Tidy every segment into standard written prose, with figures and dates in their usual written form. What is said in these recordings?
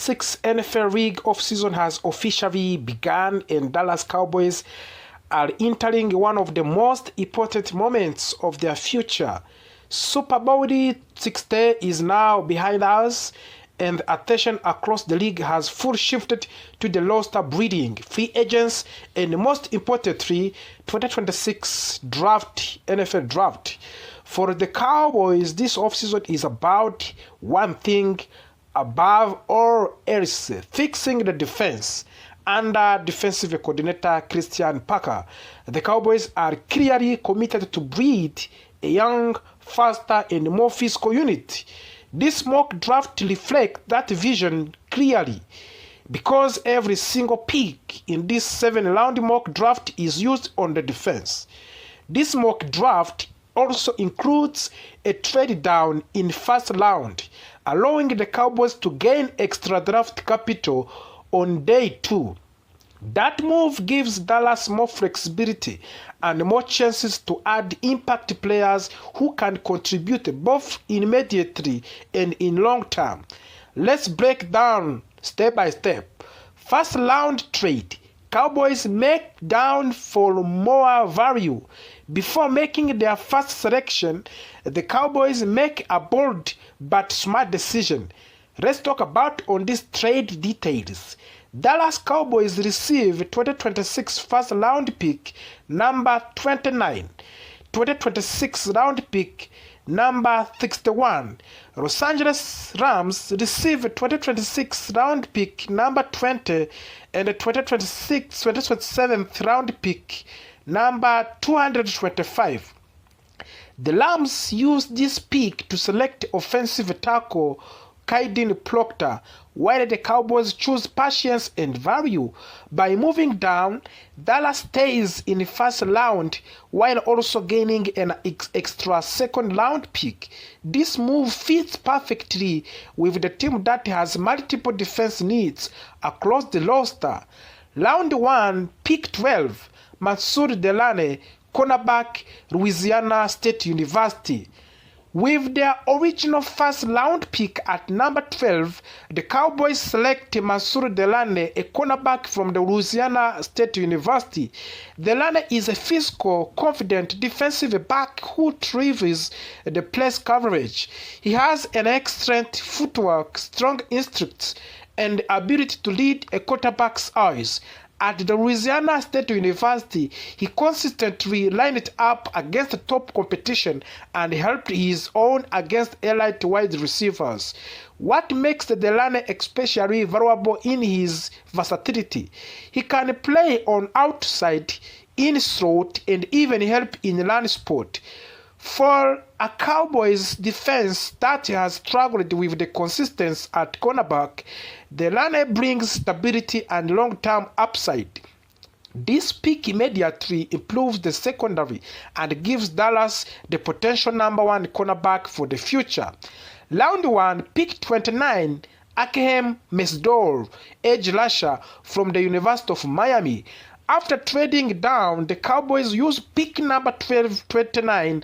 Sixth NFL League offseason has officially begun, and Dallas Cowboys are entering one of the most important moments of their future. Super Bowl 60 is now behind us, and attention across the league has full shifted to the roster breeding, free agents, and most importantly, 2026 NFL draft. For the Cowboys, this offseason is about one thing above all else: fixing the defense. Under defensive coordinator Christian Parker, the Cowboys are clearly committed to breed a young, faster, and more physical unit. This mock draft reflects that vision clearly, because every single pick in this 7-round mock draft is used on the defense. This mock draft also includes a trade down in first round, allowing the Cowboys to gain extra draft capital on day 2. That move gives Dallas more flexibility and more chances to add impact players who can contribute both immediately and in long term. Let's break down step by step. First round trade. Cowboys make down for more value. Before making their first selection, the Cowboys make a bold but smart decision. Let's talk about on these trade details. Dallas Cowboys receive 2026 first round pick number 29, 2026 round pick number 61. Los Angeles Rams receive 2026 round pick number 20 and 2027 round pick number 225. The Rams used this pick to select offensive tackle Kaiden Proctor, while the Cowboys choose patience and value. By moving down, Dallas stays in the first round while also gaining an extra second round pick. This move fits perfectly with the team that has multiple defense needs across the roster. Round 1, pick 12, Mansour Delane, cornerback, Louisiana State University. With their original first round pick at number 12, the Cowboys select Mansour Delane, a cornerback from the Louisiana State University. Delane is a physical, confident defensive back who thrives the press coverage. He has an excellent footwork, strong instincts, and ability to read a quarterback's eyes. At the Louisiana State University, he consistently lined up against top competition and helped his own against elite wide receivers. What makes Delane especially valuable in his versatility: he can play on outside, in slot, and even help in run sport. For a Cowboys defense that has struggled with the consistency at cornerback, Delane brings stability and long-term upside. This pick immediately improves the secondary and gives Dallas the potential number 1 cornerback for the future. Round 1, pick 29, Akeem Mesdor, edge rusher from the University of Miami. After trading down, the Cowboys use pick number 29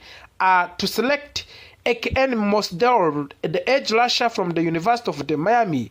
to select Akeem Mesdor, the edge rusher from the University of Miami.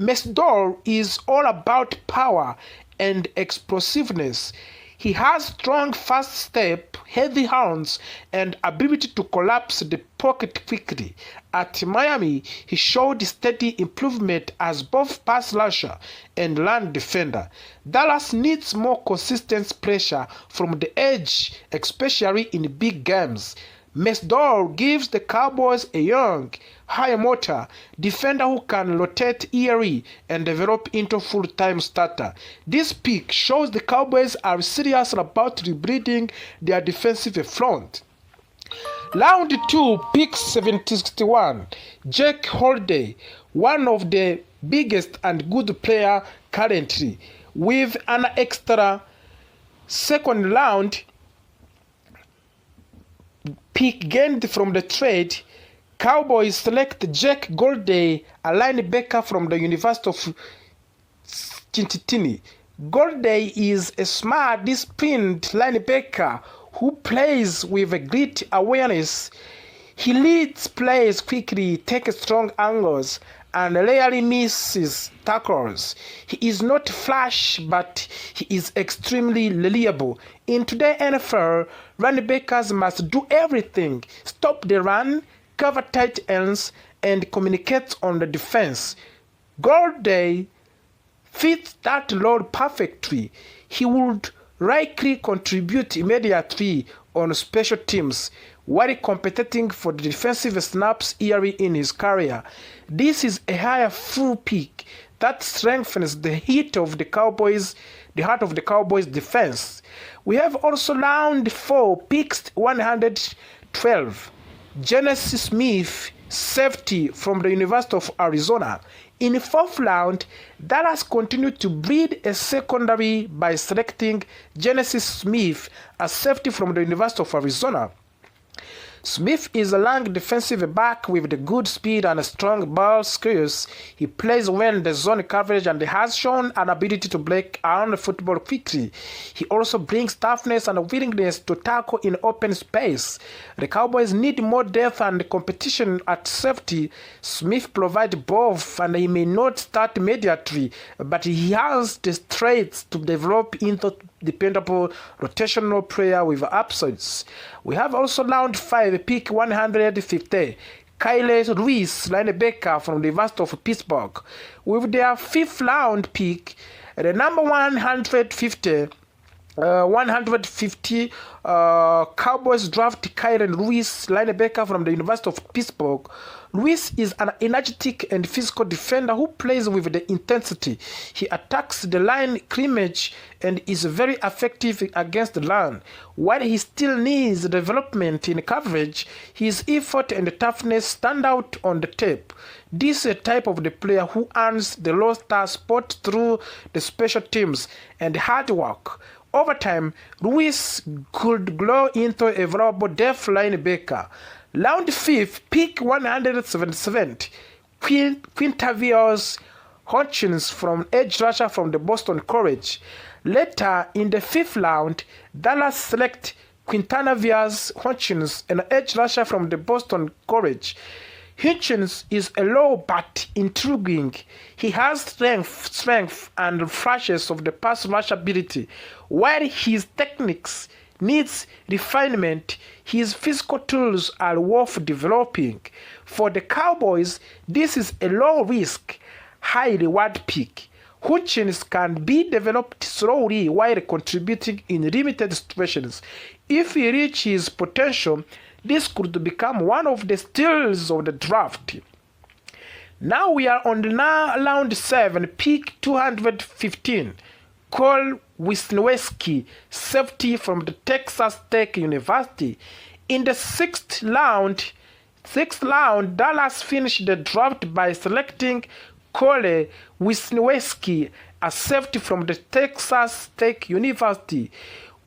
Mesdor is all about power and explosiveness. He has strong fast step, heavy hands, and ability to collapse the pocket quickly. At Miami, he showed steady improvement as both pass rusher and run defender. Dallas needs more consistent pressure from the edge, especially in big games. Mesdor gives the Cowboys a young, high-motor defender who can rotate early and develop into full-time starter. This pick shows the Cowboys are serious about rebuilding their defensive front. Round 2, pick 61, Jake Holiday, one of the biggest and good player currently. With an extra second round pick gained from the trade, Cowboys select Jake Golday, a linebacker from the University of Cincinnati. Golday is a smart, disciplined linebacker who plays with a great awareness. He leads plays quickly, takes strong angles, and rarely misses tackles. He is not flash, but he is extremely reliable. In today's NFL, running backs must do everything: stop the run, cover tight ends, and communicate on the defense. Goldie fits that role perfectly. He would likely contribute immediately on special teams while competing for the defensive snaps early in his career. This is a higher full pick that strengthens the heart of the Cowboys defense. We have also round 4 picks 112. Genesis Smith, safety from the University of Arizona. In the 4th round, Dallas continued to breed a secondary by selecting Genesis Smith, a safety from the University of Arizona. Smith is a long defensive back with the good speed and strong ball skills. He plays well in the zone coverage and has shown an ability to break around the football quickly. He also brings toughness and willingness to tackle in open space. The Cowboys need more depth and competition at safety. Smith provides both, and he may not start immediately, but he has the traits to develop into dependable rotational player with upsides. We have also round 5 pick 150. Kyle Lewis, linebacker from the University of Pittsburgh. With their 5th round pick, the number 150, Cowboys draft Kyle Lewis, linebacker from the University of Pittsburgh. Lewis is an energetic and physical defender who plays with the intensity. He attacks the line scrimmage and is very effective against the run. While he still needs development in coverage, his effort and toughness stand out on the tape. This is a type of the player who earns the roster spot through the special teams and hard work. Over time, Lewis could grow into a valuable depth linebacker. Round 5, pick 177, Quintavious Hutchins from edge rusher from the Boston College. Later in the 5th round, Dallas select Quintavious Hutchins, an edge rusher from the Boston College. Hutchins is a low but intriguing. He has strength and flashes of the pass rush ability. While his techniques needs refinement, his physical tools are worth developing. For the Cowboys, this is a low-risk, high-reward pick. Hutchins can be developed slowly while contributing in limited situations. If he reaches his potential, this could become one of the steals of the draft. Now we are on the round 7, pick 215. Cole Wisniewski, safety from the Texas Tech University. In the 6th round, Dallas finished the draft by selecting Cole Wisniewski, a safety from the Texas Tech University.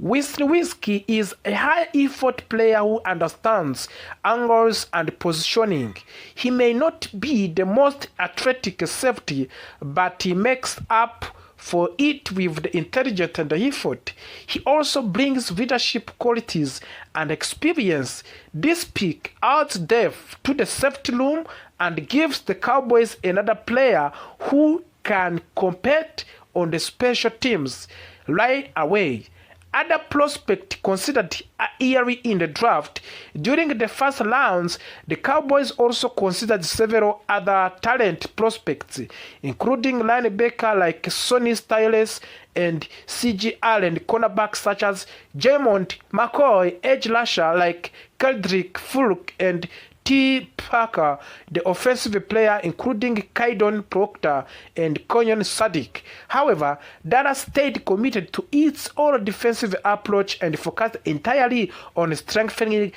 Wisniewski is a high-effort player who understands angles and positioning. He may not be the most athletic safety, but he makes up for it with the intelligence and the effort. He also brings leadership qualities and experience. This pick adds depth to the safety room and gives the Cowboys another player who can compete on the special teams right away. Other prospects considered early in the draft. During the first rounds, the Cowboys also considered several other talent prospects, including linebacker like Sonny Styles and C.J. Allen, cornerbacks such as Jamont McCoy, edge rusher like Keldrick Fulk and T. Parker, the offensive player including Kaidon Proctor and Konyon Sadiq. However, Dallas stayed committed to its all-defensive approach and focused entirely on strengthening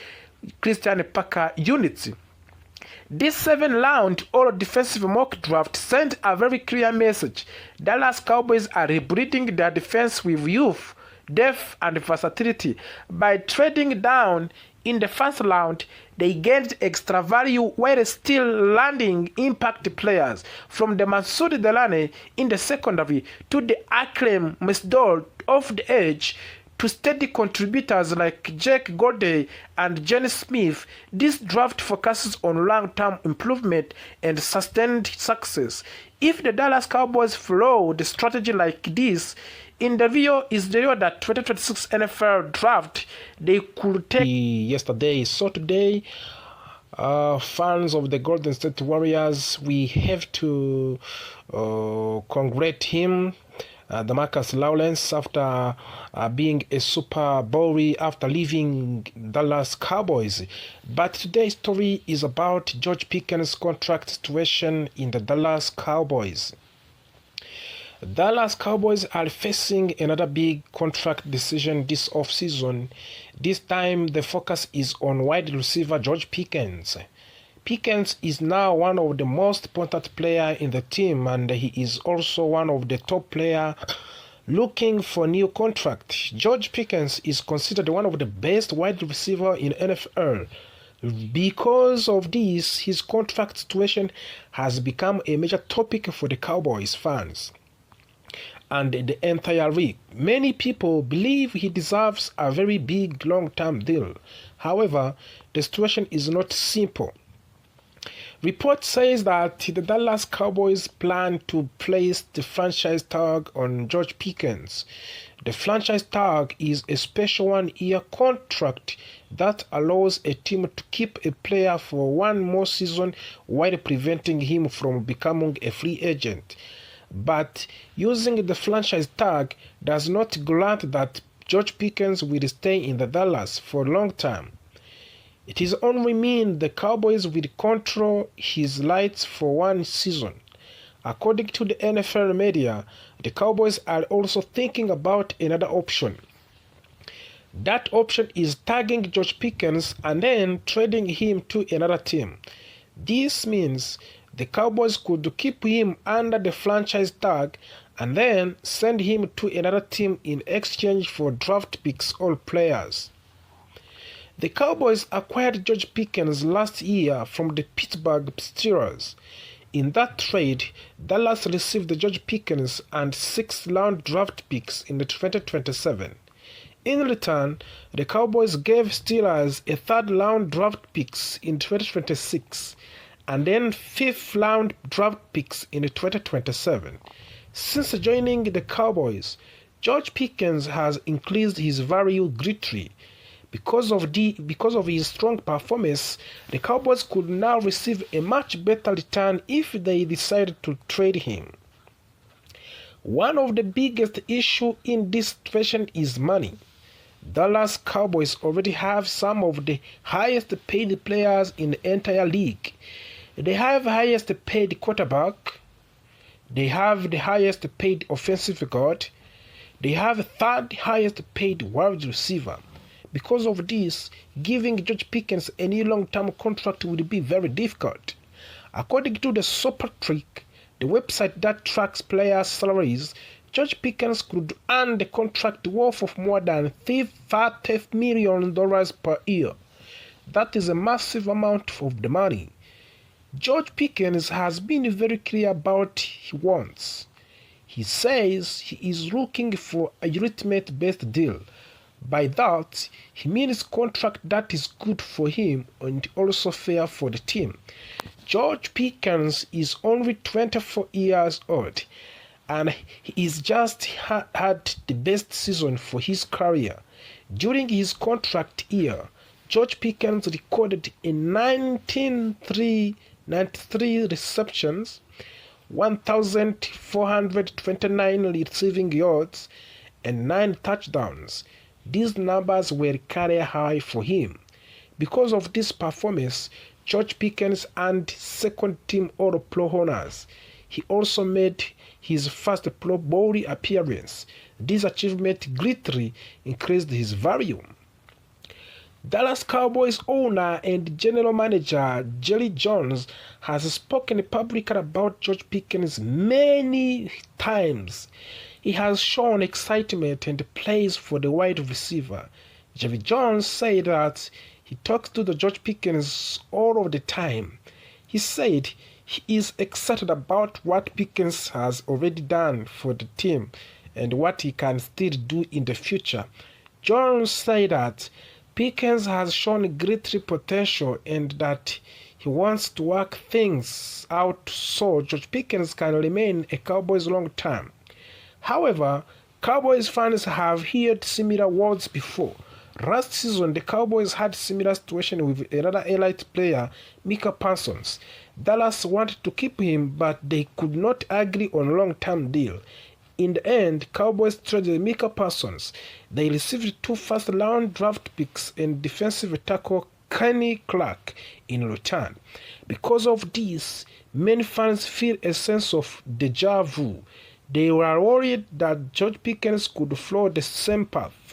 Christian Parker units. This 7th-round all-defensive mock draft sent a very clear message. Dallas Cowboys are rebuilding their defense with youth, depth, and versatility. By trading down in the 1st round, they gained extra value while still landing impact players, from the Masoud Delane in the secondary to the Aklem Mesdol off the edge to steady contributors like Jake Goddey and Jenny Smith, this draft focuses on long-term improvement and sustained success. If the Dallas Cowboys follow the strategy like this, in the video is the that 2026 NFL draft they could take yesterday. So today, fans of the Golden State Warriors, we have to congratulate him, DeMarcus Lawrence, after being a Super Bowl after leaving Dallas Cowboys. But today's story is about George Pickens' contract situation in the Dallas Cowboys. Dallas Cowboys are facing another big contract decision this offseason. This time, the focus is on wide receiver George Pickens. Pickens is now one of the most important players in the team, and he is also one of the top players looking for a new contract. George Pickens is considered one of the best wide receivers in NFL. Because of this, his contract situation has become a major topic for the Cowboys fans and the entire league. Many people believe he deserves a very big long-term deal. However, the situation is not simple. Report says that the Dallas Cowboys plan to place the franchise tag on George Pickens. The franchise tag is a special one-year contract that allows a team to keep a player for one more season while preventing him from becoming a free agent. But using the franchise tag does not grant that George Pickens will stay in the Dallas for a long time. It is only mean the Cowboys will control his rights for one season. According to the NFL media, the Cowboys are also thinking about another option. That option is tagging George Pickens and then trading him to another team. This means the Cowboys could keep him under the franchise tag and then send him to another team in exchange for draft picks or players. The Cowboys acquired George Pickens last year from the Pittsburgh Steelers. In that trade, Dallas received George Pickens and 6th-round draft picks in the 2027. In return, the Cowboys gave Steelers a 3rd-round draft picks in 2026 and then 5th-round draft picks in 2027. Since joining the Cowboys, George Pickens has increased his value greatly. Because of his strong performance, the Cowboys could now receive a much better return if they decide to trade him. One of the biggest issues in this situation is money. Dallas Cowboys already have some of the highest paid players in the entire league. They have the highest paid quarterback. They have the highest paid offensive guard. They have the 3rd highest paid wide receiver. Because of this, giving George Pickens a new long-term contract would be very difficult. According to the Super Trick, the website that tracks players' salaries, George Pickens could earn the contract worth of more than $30 million per year. That is a massive amount of the money. George Pickens has been very clear about what he wants. He says he is looking for a ultimate-based deal. By that, he means contract that is good for him and also fair for the team. George Pickens is only 24 years old, and he is just had the best season for his career. During his contract year, George Pickens recorded a 93 receptions, 1,429 receiving yards, and 9 touchdowns. These numbers were career high for him. Because of this performance, George Pickens earned 2nd-team All-Pro honors. He also made his first Pro Bowl appearance. This achievement greatly increased his value. Dallas Cowboys owner and general manager Jerry Jones has spoken publicly about George Pickens many times. He has shown excitement and praise for the wide receiver. Jerry Jones said that he talks to the George Pickens all of the time. He said he is excited about what Pickens has already done for the team and what he can still do in the future. Jones said that Pickens has shown great potential and that he wants to work things out so George Pickens can remain a Cowboys long term. However, Cowboys fans have heard similar words before. Last season, the Cowboys had similar situation with another elite player, Micah Parsons. Dallas wanted to keep him, but they could not agree on a long-term deal. In the end, Cowboys traded Micah Parsons. They received 2 first-round draft picks and defensive tackle Kenny Clark in return. Because of this, many fans feel a sense of deja vu. They were worried that George Pickens could follow the same path.